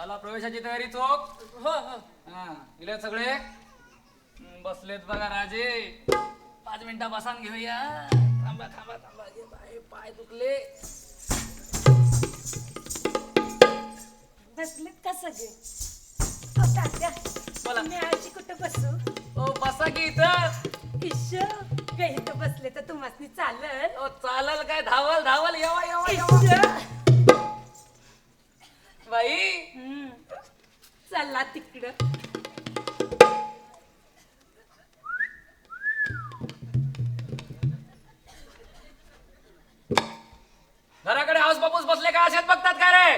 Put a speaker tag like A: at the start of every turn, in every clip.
A: झाला प्रवेशाची तयारी चोख.
B: हो हो.
A: हा गेले सगळे बसलेत बघा राजे. 5 मिनिटं बसान घेऊया. थांबा थांबा थांबा. पाय दुखले.
B: बसलेत का सगळे? ओ तात्या,
A: बोला.
B: मी आजी कुठं बसू?
A: ओ बसा की इथं.
B: इश्श, काय इथं बसले तर तुम्हाला चालल?
A: ओ चालल काय धावल धावल येवा येवा येवा.
B: इश्श.
A: बाई
B: चला तिकडं.
A: घराकडे हाऊस बापूस बसले का असेच बघतात का रे?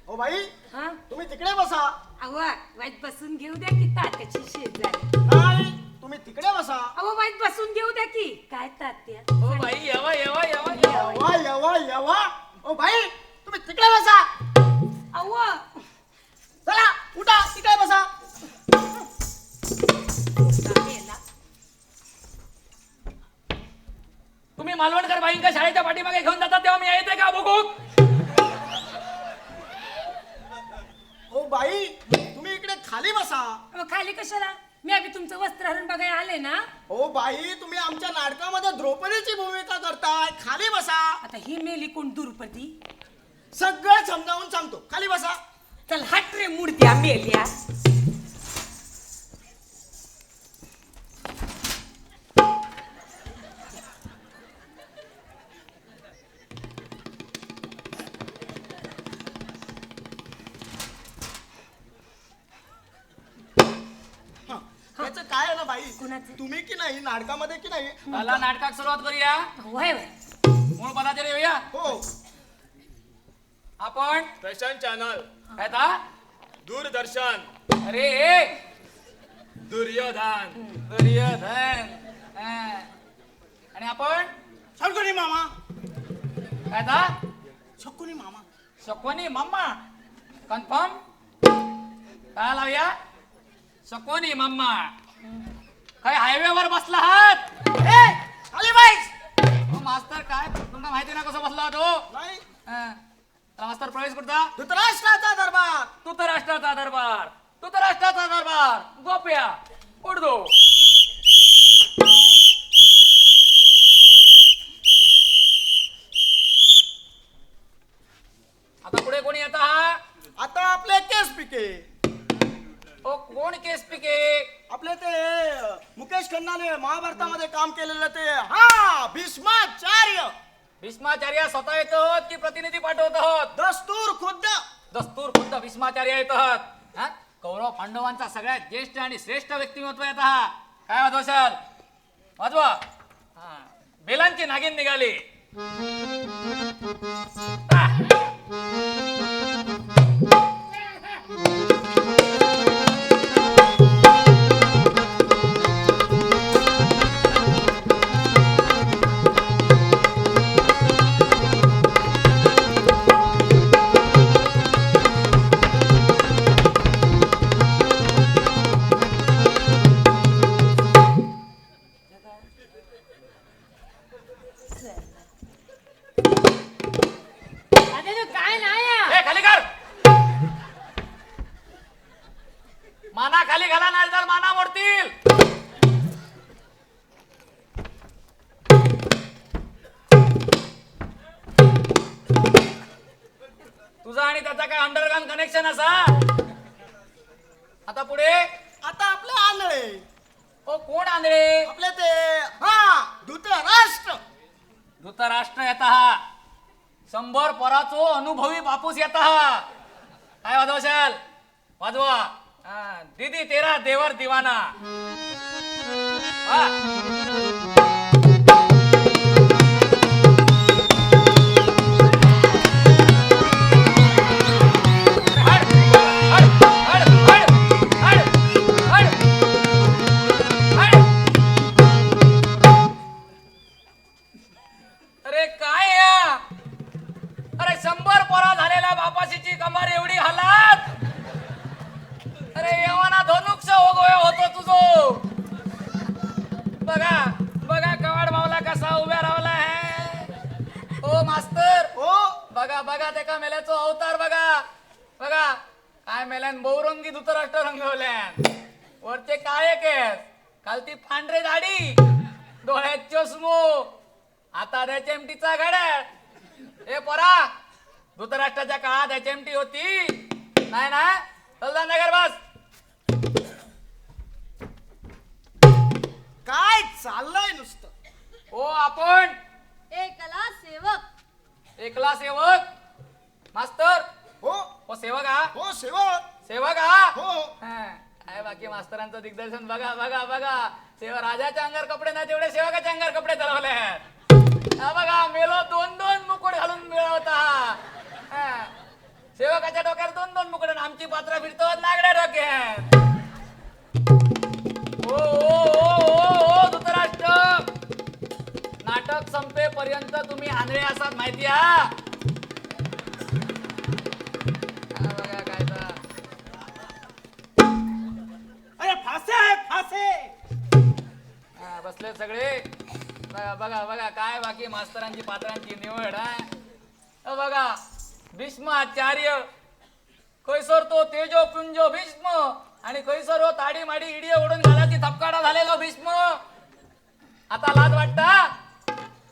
C: ओ बाई
B: हा
C: तुम्ही तिकडे बसा.
B: अहो वाईट बसून घेऊ द्या की तात्याची शेजारी.
C: नाही तुम्ही तिकडे बसा.
B: अहो वाईट बसून घेऊ द्या की. काय तात्या?
A: ओ बाई येवा येवा येवा येवा.
C: यवा यवा यवा. ओ बाई तुम्ही तिकडे बसा.
B: अहो
C: चला उठा तिकडे बसा.
B: मेला.
A: तुम्ही मालवणकर बाईंका शाळेच्या पाठीमागे घेऊन जातात तेव्हा मी येते का बघू?
C: ओ बाई तुम्ही इकडे खाली बसा.
B: अहो खाली कशाला? मी आधी तुमचं वस्त्रहरण बघायला आले ना.
C: ओ बाई तुम्ही आमच्या नाटकामध्ये द्रौपदीची भूमिका करताय. खाली बसा.
B: आता ही मेली कोण दुर्पती?
C: सगळं समजावून सांगतो. खाली बसा.
B: चल हट रे मूर्त्या मेल्या.
C: याचं काय आहे ना बाई
B: कुणाचं?
C: तुम्ही की नाही नाटकामध्ये की नाही.
A: मला नाटकात सुरुवात करूया.
B: वय वय.
A: मूळ पदाचे येऊया.
C: हो
A: आपण
D: फॅशन चॅनल,
A: काय ता?
D: दूरदर्शन,
A: अरे ए
D: दुर्योधन.
A: दुर्योधन. हा. आणि आपण
C: शकुनी मामा.
A: काय ता?
C: शकुनी मामा.
A: शकोनी मम्मा. कन्फर्म. काय लावूया? शकोनी मम्मा. काय हायवेवर बसला आहात?
C: ए खाली बाई.
A: ओ मास्तर काय तुमका माहिती ना कसं बसला तो?
C: नाही
A: मास्तर प्रवेश करता.
C: धृतराष्ट्राचा दरबार.
A: तू तर राष्ट्राचा दरबार. तू तर राष्ट्राचा दरबार. गोप्या उडदो. आता पुढे कोणी येता हा?
C: आता आपले केस पिके.
A: ओ कोण केस पिके?
C: आपले ते मुकेश खन्नाने महाभारतामध्ये काम केलेलं ते हा भीष्माचार्य.
A: भीष्माचार्य स्वतः येत आहोत की प्रतिनिधी पाठवत आहोत?
C: दस्तूर खुद्द.
A: दस्तूर खुद्द भीष्माचार्य येत आहात. हा? कौरव पांडवांचा सगळ्यात ज्येष्ठ आणि श्रेष्ठ व्यक्तिमत्व येत हा. काय वाजवाल? वाजवा. हा. बेलांची नागिन निघाली.
B: अरे तू काय नाही आहे?
A: ए खाली कर. माना खाली घाला नाही तर माना मोडतील. तुझा आणि त्याचा काय अंडरग्राऊंड कनेक्शन असा? आता पुढे.
C: आता आपले आंधळे.
A: ओ कोण आंधळे?
C: आपले ते हा धृतराष्ट्र.
A: धृतराष्ट्र येता हा. 100 पराचो अनुभवी बापूस येता हा. काय वाजवशाल? वाजवा. हा. दीदी तेरा देवर दिवाना. वा. हड, हड, हड, हड, हड, हड, हड. अरे काय या? अरे 100 पोरा झालेल्या बापाशीची कमर एवढी हालात. अरे येवाना धनुक्ष होतो तुझो. बघा बघा बघा ते का मेल्याचो अवतार बघा बघा काय मेल्यान बहुरंगी धुतराष्ट्र रंगवल्यान वरचे काळे केस खालती पांढरे दाढी डोळ्यात चष्मो आता एचएमटीचा घड्याळ हे पोरा धुतराष्ट्राच्या काळात एचएमटी होती नाही ना चल नगर बस
C: काय चाललंय नुसतं
A: ओ आपण
E: एकला सेवक
A: एकला सेवक मास्तर
C: हो
A: ओ सेवक हा
C: हो सेवक
A: सेवक हा
C: हो
A: हा, काय बाकी मास्तरांचं दिग्दर्शन बघा बघा बघा सेवा राजाच्या अंगावर कपडे नाही तेवढे सेवकाच्या अंगावर कपडे चालवले हा बघा मेलो दोन दोन मुकुट घालून मिळवता हा. सेवकाच्या डोक्यात दोन दोन मुकुट आणि आमची पात्र फिरतो नागड्या डोक्यात ओ ओ ओ ओ ओ धृतराष्ट्र नाटक संपेपर्यंत तुम्ही आंधळे असाल माहिती हा बघा काय तर
C: अरे फासे आहेत फासे
A: हा, बसले सगळे बघा बघा बघा काय बाकी मास्तरांची पात्रांची निवड हा बघा भीष्माचार्य कैसर तो तेजो पुंजो भीष्म आणि कैसर हो ताडी माडी इडी ओढून घालाची थपकाडा झालेलो भीष्म आता लाज वाटता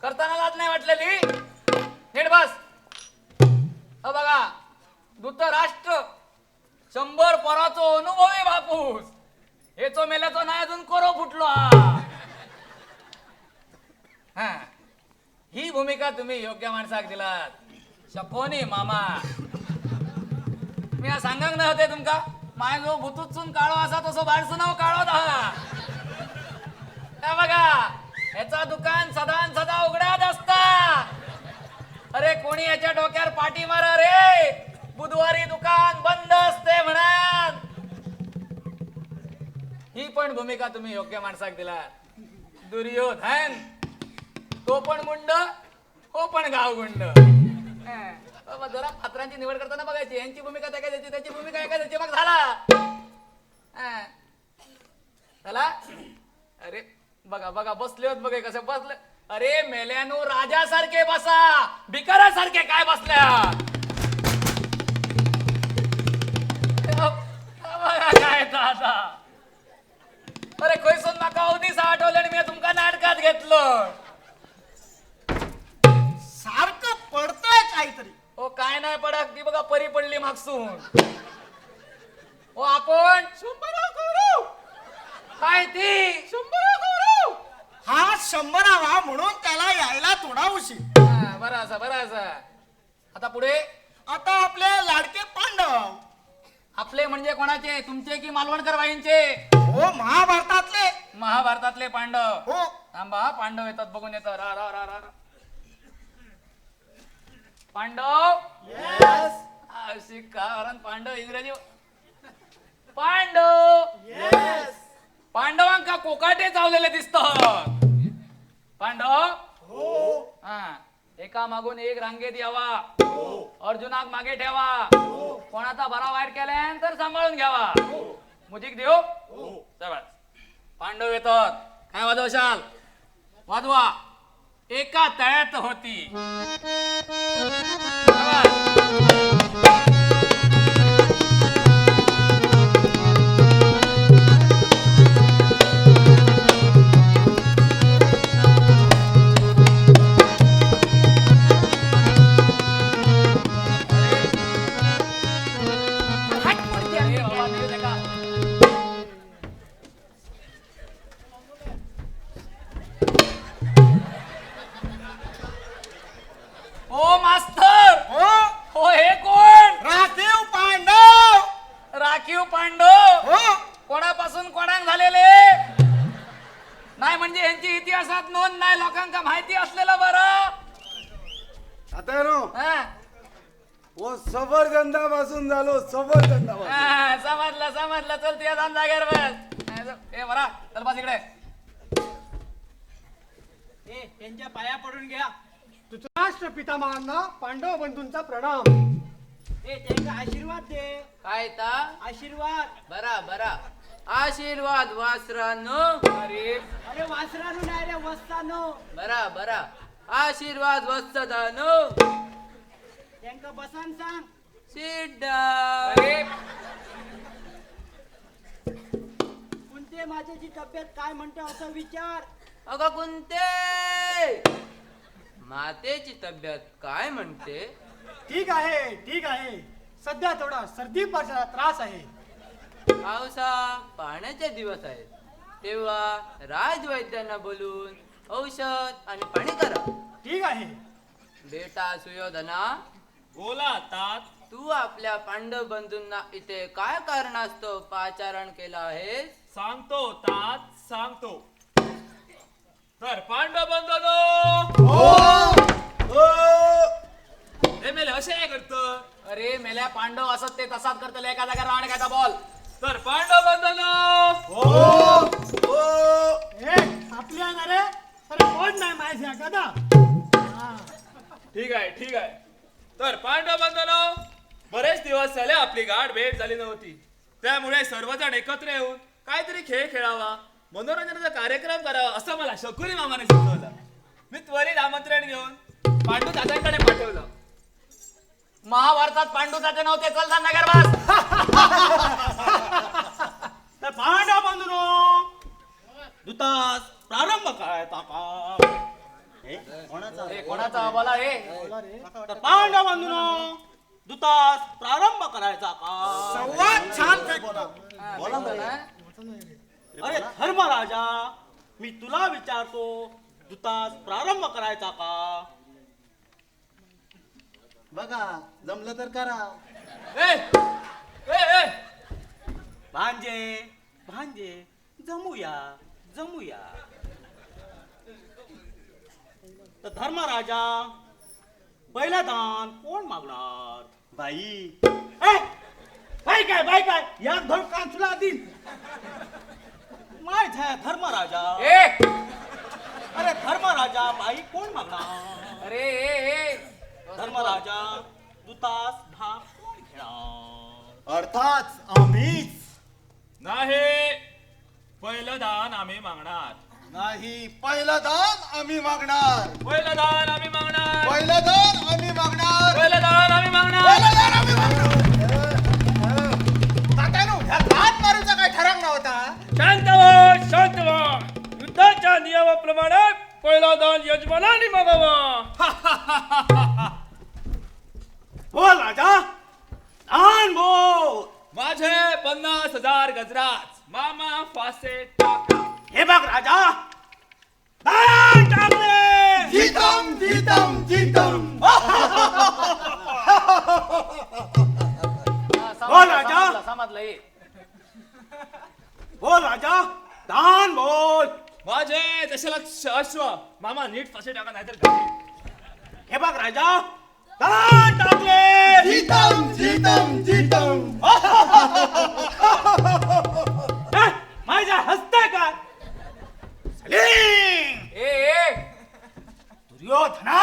A: करताना लाज नाही वाटलेली नीट बस बघा धृतराष्ट्र 100 पराचो अनुभवी बापूस हेचो मेल्याचो नाही अजून कोरो फुटलो हा ही भूमिका तुम्ही योग्य माणसाक दिलात शपोनी मामा मी सांगांक नाही होते तुमका माय जो भुतूतसून काळो असा तसो बाहेरचं नाव काळो दहा बघा याचा दुकान सदान सदा उघड्यात असता अरे कोणी याच्या डोक्यावर पाठी मारा रे बुधवारी दुकान बंद असते म्हणा ही पण भूमिका तुम्ही योग्य माणसाक दिला दुर्योधन तो पण मुंड हो पण गावगुंड बाबा जरा पात्रांची निवड करताना बघायची यांची भूमिका त्या द्यायची त्याची भूमिका एका द्यायची मग झाला अरे बघा बघा बसले होत बघा कसं बसले अरे मेल्यानो राजासारखे बसा भिकारासारखे काय बसल्या बघा काय दादा अरे खैसून माका अवधीच आठवलं आणि मी तुमका नाटकात घेतलं
C: सारखं पडतंय काहीतरी
A: ओ काय नाही पडक ती बघा परी पडली मागसून ओ आपण काय ती
C: हा 100वा म्हणून त्याला यायला थोडा उशीर
A: बरं असा आता पुढे
C: आता आपले लाडके पांडव
A: आपले म्हणजे कोणाचे तुमचे की मालवणकर बाईंचे
C: हो महाभारतातले
A: महाभारतातले पांडव
C: हो
A: थांबा हा, पांडव येतात बघून येतात रा रा रा रा पांडव अशी कारण पांडव इंग्रजी पांडव पांडवांका कोकाटे चावलेले दिसतात पांडव हा एका मागून एक रांगेत यावा अर्जुनाक मागे ठेवा कोणाचा बरा वाईट केल्यानंतर सांभाळून घ्यावा मुजिक देऊ चला पांडव येतात काय वाजवशाल वाजवा एका तळ्यात होती ओ मास्तर
C: हो
A: हो हे कोण
C: राखीव पांडव
A: राखीव पांडव
C: हो
A: कोणापासून कोणाक झालेले नाही म्हणजे यांची इतिहासात नोंद नाही लोकांका माहिती असलेला बरं
F: आता
A: हा,
F: वो सफरचंदापासून झालो सफरचंदापासून
A: हा, समजलं चल तुझ्या जाण जागेवर बस ए बरा चल बस इकडे
C: त्यांच्या पाया पडून घ्या
G: राष्ट्र पितामहांना पांडव बंधूंचा प्रणाम
C: त्यांना आशीर्वाद दे
H: काय ता
C: आशीर्वाद
H: बरा बरा आशीर्वाद वासरानो
A: अरे
C: अरे वासरानू नाही रे वस्तानो
H: बरा बरा आशीर्वाद वत्सदानो
C: त्यांका बसान सांग.
H: Sit down.
A: अरे
C: कोणते माझ्याची तब्येत काय म्हणते असं विचार.
H: अगं कुंते, मातेची तब्येत काय म्हणते?
G: ठीक आहे. सध्या थोडा सर्दी पडण्याचा त्रास आहे.
H: पावसा पाण्याचे दिवस आहेत, तेव्हा राजवैद्यांना बोलून औषध आणि पाणी करा.
G: ठीक आहे.
H: बेटा सुयोधना,
D: बोला तात.
H: तू आपल्या पांडव बंधूंना इथे काय कारणास्तव पाचारण केलं आहेस?
D: सांगतो तात, सांगतो. तर पांडव बंधनो, हे मेले असे काय करत?
A: अरे मेल्या पांडव असत ते तसाच करतले, एका जागा राहणे काय बोल.
D: तर पांडव बंधनो,
G: आपल्या ना रे अरे कोण नाही माझ्या गदा.
D: ठीक आहे. तर पांडव बंधनो, बरेच दिवस झाले आपली गाठ भेट झाली नव्हती. त्यामुळे सर्वजण एकत्र येऊन काहीतरी खेळ खेळावा, मनोरंजनाचा कार्यक्रम करावा असं मला शकुनी मामाने सुचवलं. मी त्वरित आमंत्रण घेऊन पांडू दादांकडे पाठवलं.
A: महाभारतात पांडू जाते नव्हते, चल जा नगर बस.
C: तर पांडव बंधूनो, दुतास प्रारंभ करायचा का?
A: हे कोणाचा बोला रे?
C: तर पांडव बंधूनो, दुतास प्रारंभ करायचा का? संवाद छान अरे धर्मराजा, मी तुला विचारतो, दुतास प्रारंभ करायचा का?
F: बघा जमलं तर करा.
C: भांजे जमूया. तर धर्मराजा, पहिला दान कोण मागणार? बाई काय या धड कांचला दिन माय झाया धर्मराजा.
A: ए
C: अरे धर्मराजा, बाई कोण मागणार?
A: अरे ए
C: धर्मराजा, दुतास भाग कोण घेणार?
F: अर्थात आम्हीच.
D: नाही, पहिलं दान आम्ही मागणार.
F: नाही, पहिलं दान आम्ही मागणार.
D: पहिलं दान आम्ही मागणार.
F: पहिलं दान आम्ही मागणार.
D: पहिलं दान आम्ही मागणार.
F: पहिलं दान आम्ही मागणार. तात्यानो, ह्या दान मारूचा काय ठराव नव्हता.
D: शांत व्हा. युद्धाच्या नियमाप्रमाणे पहिला दान यजमानाने मागावा.
C: बोल राजा, दान बोल.
D: माझे 50,000 गजराज मामा फासे टाका.
C: हे बघ राजा, दान टाकले.
F: जीतम.
C: बोल राजा.
A: समजलं ये.
C: बोल राजा, दान बोल.
D: माझे दशलक्ष अश्व मामा नीट फासे टाका, नाहीतर घाली.
C: हे बघ राजा, दान टाकले.
F: जीतम.
C: माझ्या हसताय का? सलीम.
A: ए
C: दुर्योधना,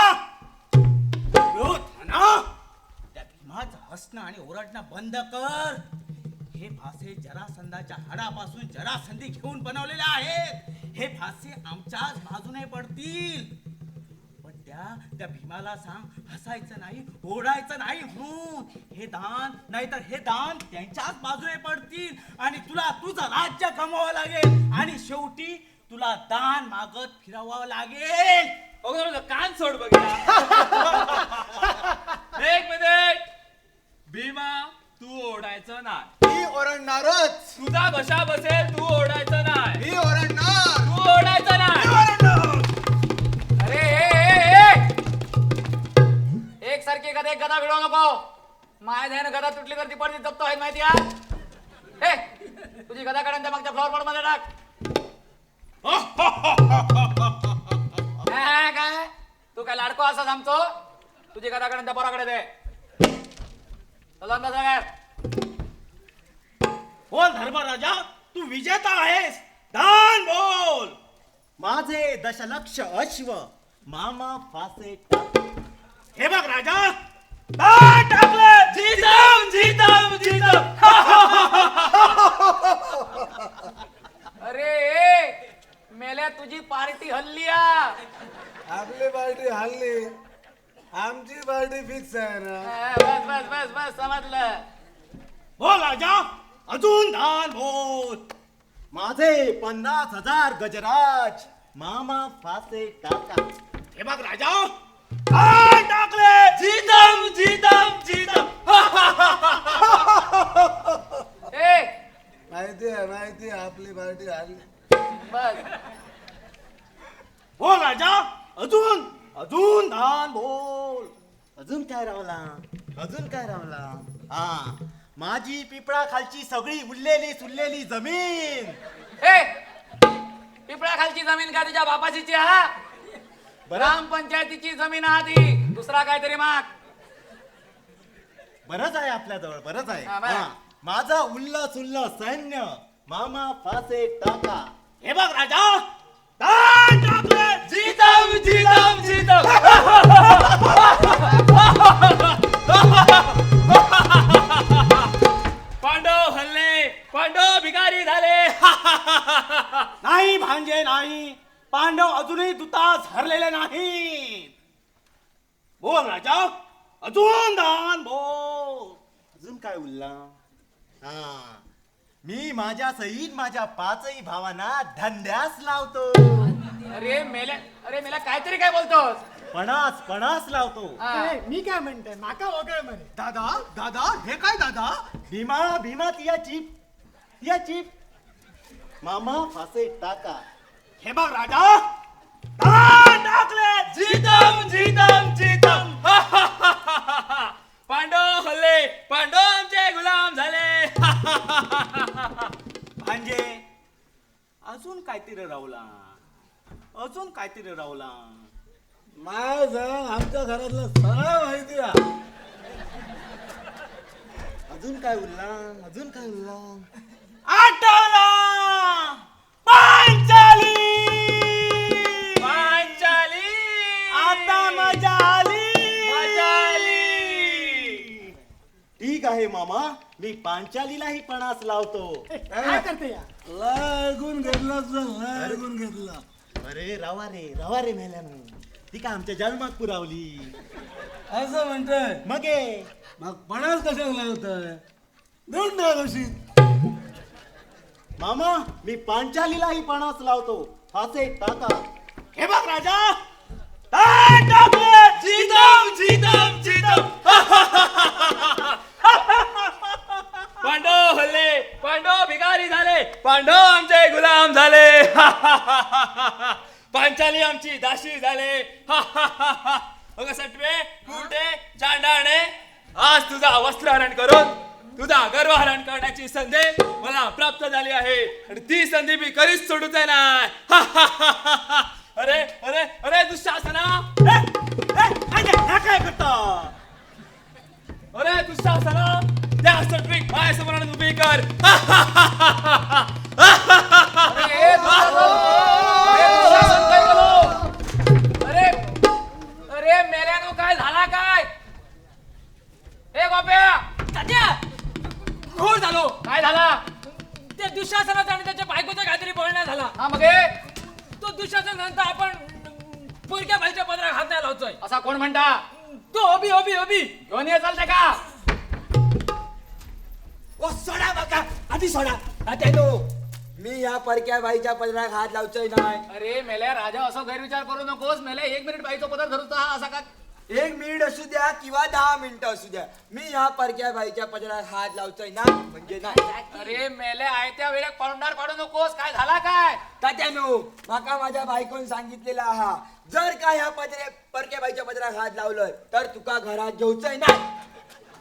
C: त्या भीमाचं हसणं आणि ओरडणं बंद कर. हे फासे जरासंधाच्या हाडापासून जरासंधी घेऊन बनवलेले आहेत. हे फासे आमच्याच बाजूने पडतील. पण त्या भीमाला सांग, हसायचं नाही, ओरडायचं नाही म्हणून. हे दान नाहीतर हे दान त्यांच्याच बाजूने पडतील आणि तुला तुझं राज्य कमवावं लागेल आणि शेवटी तुला दान मागत फिरावं लागेल.
D: अगोदर कान सोड बघा. एक मिनिट. भीमा, तू ओढायचं नाही.
F: मी ओरडणारच.
D: तुझा बशा बसेल, तू ओढायचं नाही.
F: मी ओरडणार.
D: तू ओढायचं नाही.
A: अरे एक सारखी गदा एक गदा भिडवू नको. माय ध्यान गदा तुटली तर ती पडती जप्त आहे माहिती आहे. तुझी गदा काढून त्या मागच्या फ्लॉवर पॉट मध्ये टाक. काय तू काय लाडको असा थांबतो. तुझी गदा काढून त्या पोराकडे दे. चला काय
C: बोल धर्मराजा, तू विजेता आहेस. दान बोल. माझे दशलक्ष अश्व मामा फासे टाक. हे बघ राजा, दान टाकले. जीतम.
A: अरे मेल्या तुझी पार्टी हल्ली.
F: आपली पार्टी हल्ली, आमची पार्टी फिक्स आहे ना.
A: बस बस बस बस समजलं.
C: बोल राजा, अजून दान बोल.
F: माझे 50,000 गजराज मामा फासे टाका.
C: हे बघ राजा, दान टाकले.
D: जीतम जीतम जीतम.
A: ए
F: माहिती आहे आपली पार्टी आली.
A: बस
C: बोल राजा, अजून दान बोल.
F: अजून काय रावला हा माझी पिपळा खालची सगळी उरलेली सुरलेली जमीन.
A: ए पिपळा खालची जमीन का तुझ्या बापाची हा? ग्रामपंचायतीची जमीन आधी दुसरा काहीतरी माग.
F: बरंच आहे आपल्याजवळ, बरंच आहे.
A: हा, बरं.
F: हा, माझा उल्ल सैन्य मामा फासे टाका.
C: हे बघ राजा, दान टाकले.
D: जीतम जीतम जीतम. पांडव हल्ले, पांडव भिकारी झाले.
C: नाही भांजे नाही, पांडव अजूनही दुतास हरलेले नाहीत. बोल राजा, अजून दान बोल.
F: अजून काय उरला? हा मी माझ्या सहित माझ्या 5ही भावांना धंद्यास लावतो.
A: अरे मेल्या काहीतरी काय बोलतोस?
F: पणास लावतो.
A: हा.
G: ए, मी काय म्हणते नाका वगैरे म्हणे. दादा हे काय दादा?
F: भीमा तिया चीप मामा फासे टाका.
C: हे बघ राजा, दान टाकले.
D: जीतम जीतम जीतम. पांडव हल्ले, पांडव आमचे गुलाम झाले.
C: भांजे, अजून काहीतरी रावला.
F: माझ आमच्या घरातलं सगळं माहिती आहे. अजून काय उरला?
C: आठवला, पांचाली.
D: पांचाली.
C: आता मजा आली.
F: ठीक आहे मामा, मी पांचालीलाही पणास लावतो.
G: ए, काय करते या?
F: लागून घेतला. अरे रवा रे मेल्यानं. ती काय आमच्या जन्मात पुरावली असं म्हणतोय. मग पणास कशाला लावतोय? दंड कशी. मामा, मी पांचालीलाही पणास लावतो. फासे टाका.
C: हे बघ राजा, दान टाकले.
D: जीतम जीतम जीतम. पांडव हल्ले, पांडव भिकारी झाले, पांडव आमचे गुलाम झाले. पांचाली आमची दाशी झाले. अगं सटवे, कुठे चांडाणे, आज तुझा वस्त्र हरण करून तुझा गर्व हरण करण्याची संधी मला प्राप्त झाली आहे आणि ती संधी मी कधीच सोडूच नाही. अरे अरे अरे दुःशासना,
C: काय करता?
D: अरे दुःशासना, त्या सटवीक माझ्यासमोर आणून उभी कर.
A: अरे दुःशासन काय बोलो? अरे मेल्यानो काय झाला काय? ए गोप्या,
H: घोर झालो.
A: काय झाला?
H: त्या दुःशासनाचा आणि त्याच्या बायकोचा काहीतरी बोलणं झाला.
A: हा मग
H: तो दुःशासन नंतर आपण पोरक्या बाईच्या पदरात हात नाही लावतोय.
A: असा कोण म्हणता?
H: तो अभि
A: घेऊन ये चालते का?
I: ओ सोडा बघा, आधी सोडा. तात्यानो, मी या परक्या बाईच्या पदरात हात लावतोय नाही.
A: अरे मेल्या राजा, असं गैरविचार करू नकोस. मेल्या 1 मिनिट बाईचा पदर धरूचा हा असा का?
I: 1 मिनिट असू द्या किंवा 10 मिनिटं असू द्या, मी या परक्या बाईच्या पदरात हात लावतोय ना म्हणजे नाही.
A: अरे मेल्या आयत्या वेळेत पाडून पाडू नकोस. काय झाला काय?
I: तात्यानो, माका माझ्या बायकोन सांगितलेला हा, जर का ह्या परक्या बाईच्या पदरात हात लावलं तर तुका घरात घेऊचंय नाही.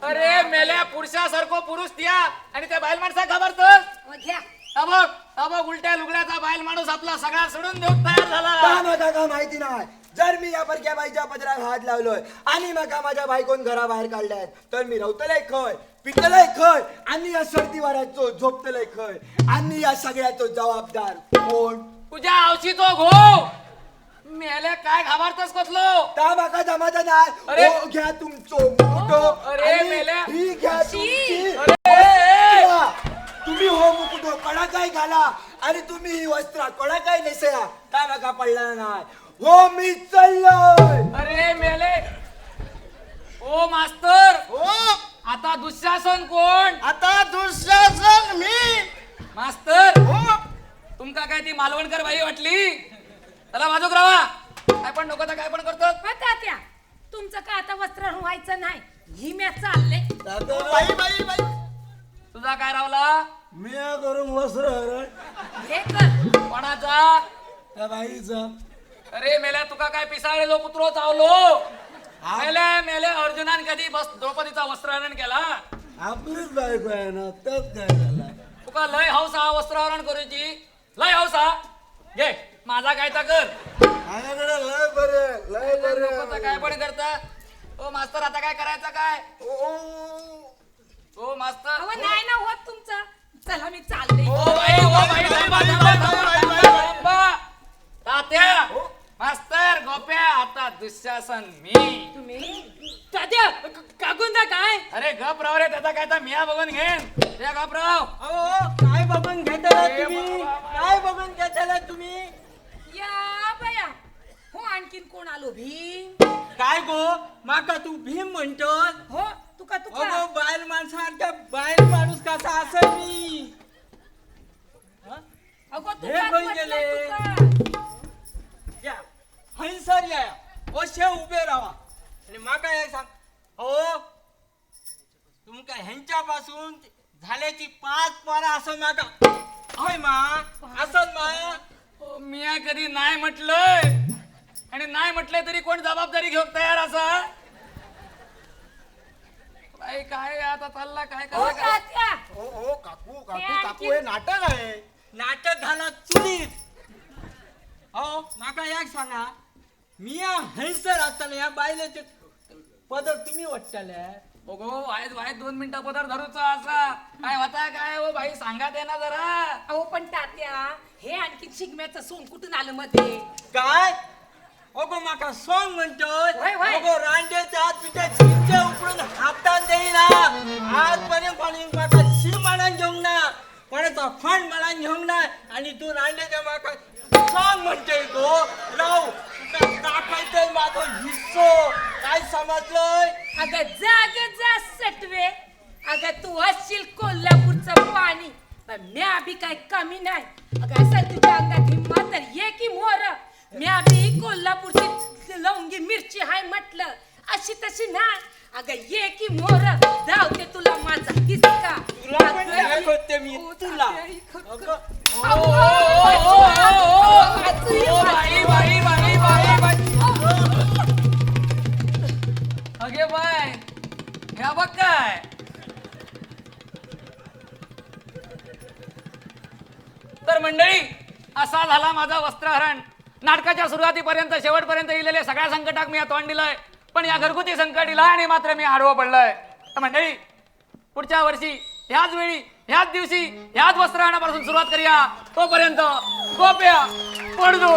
A: अरे मेल्या पुरुषासारखो पुरुष द्या आणि त्या बायल माणसा घाबरतोस.
B: घ्या.
A: बघ उलट्या लुगड्याचा बायल माणूस आपला सगळा सोडून देऊन तयार झाला.
I: का माका का माहिती नाही, जर मी या परक्या बाईच्या पदरात हात लावलोय आणि माका माझ्या बायकोन घराबाहेर काढल्याय तर मी रवतलंय खय, पितलंय खय आणि या सर्दी वाऱ्याचो झोपतलंय खय आणि या सगळ्याचो जबाबदार कोण?
A: तुझ्या आवशीचो घो. मेल्या काय घाबरतोस कसलो?
I: त्या माका जमाचा नाही.
A: अरे.
I: हो घ्या तुमचो मुकुटो
A: अरे
I: आणि
A: मेल्या.
I: ही घ्या तुमची.
A: अरे
I: तुम्ही हो मुकुटो कडा काय घाला आणि तुम्ही ही वस्त्र कडा काय नेसया. त्या माका पडला नाही. हो मी चाललोय.
A: अरे मेले ओ मास्तर
F: हो
A: आता दुःशासन कोण?
F: आता दुःशासन मी.
A: मास्तर
F: हो
A: तुमका काय ती मालवणकर बाई वाटली? चला बाजूक राहा. काय पण नको तर काय पण करतो.
B: तात्या तुमचं काय आता वस्त्र व्हायचं नाही. ही मी चालले.
F: बाई बाई बाई
A: तुझा काय रावला?
I: मी करून वस्त्र हरण
B: हे कर.
A: कोणाचा?
I: त्या बाईचा.
A: अरे मेल्या तुका काय पिसाळलेलो कुत्रो चावलो? मेले मेले अर्जुनान कधी बस द्रौपदीचा वस्त्रहरण केला?
I: आपलीच बायको आहे ना, त्यात काय झाला.
A: तुका लय हौसा वस्त्रहरण करूची, लय हौसा. घे माझा काय तर कर.
I: माझ्याकडे लय बरे लय
A: लोकांचं काय पण करता. ओ मास्तर आता काय करायचं काय? ओ मास्तर
B: अहो नाही ना होत तुमचं. चला मी चालले.
A: ओ बाई थांबा, थांबा, थांबा, थांबा. तात्या मास्तर गोप्या आता दुःशासन मी.
B: तुम्ही तात्या कागून द्या काय?
A: अरे गप राव रे त्याचा काय तर मिया बघून घेन. त्या गप राव.
G: अहो काय बघून घेताला तुम्ही? काय बघून घेताला तुम्ही?
B: या बया हो आणखीन कोण आलो भीम?
G: काय गो माका तू भीम म्हणतो?
B: हो तुका तुका
G: अगो बायल माणसासारख्या बायल माणूस कसा असेल मी?
B: अगो
G: हे
B: तुका
G: कोण
B: म्हटलं
G: गेले?
B: तुका.
G: या हंसर या असे उभे राहा आणि माका हे सांग हो तुमका ह्यांच्यापासून झाल्याची 5 पोरा असं माका होय मा असं मा
A: ओ, मिया कधी नाही म्हटलंय आणि नाही म्हटलंय तरी कोण जबाबदारी घेऊन तयार असा? बाई काय आता चालला काय
B: हो
A: करायचं?
B: तात्या
F: हो काकू
B: हे
F: काकू
B: आणखी-
F: काकू हे नाटक आहे.
G: नाटक घाला चुलीत हो माका एक सांगा मी या हंसर असताना या बायलेचे पदर तुम्ही वाटताले
A: ओगो वायद वायद 2 मिनिटं पदर धरूचा असा काय होता काय? ओ बाई सांगा दे ना जरा.
B: अहो पण तात्या हे आणखी शिगम्याचं सोन कुठून आलं मध्ये?
G: काय अगो माका सॉंग म्हणतोय
B: होय, होय.
G: अगो रांडेच्या हात पिठे चिंचे उपडून हातात देईना आजपर्यंत कोणी माका शिरमानान घेऊन ना कोणाचा फंड मला घेऊन ना आणि तू रांडेच्या माका सॉंग म्हणतोय गो राव तुका टाकायचंय माझं हिस्सो काय समजलंय?
B: अगं जाग जा सटवे. अगं तू असशील कोल्हापूरचं पाणी पण म्या बी काय कमी नाही. अगं असं तुझ्या अंगात हिंमत तर ये की मोर. म्या बी कोल्हापूरची लवंगी मिरची हाय म्हटलं अशी तशी नाही. अगं ये की मोर धावते तुला माझा हिसका.
G: तुला पण दाखवते मी तुला अगं
A: ओ बाई बाई बाई बाई बाई. अगे बाय ह्या बघ काय. तर मंडळी असा झाला माझा वस्त्रहरण. नाटकाच्या सुरुवातीपर्यंत शेवटपर्यंत इलेले सगळ्या संकटाक मी तोंड दिलंय पण या घरगुती संकटीला आणि मात्र मी आडवं पडलोय. तर मंडळी पुढच्या वर्षी ह्याच वेळी ह्याच दिवशी ह्याच वस्त्रहरणापासून सुरुवात करूया. तोपर्यंत गोप्या पडदो.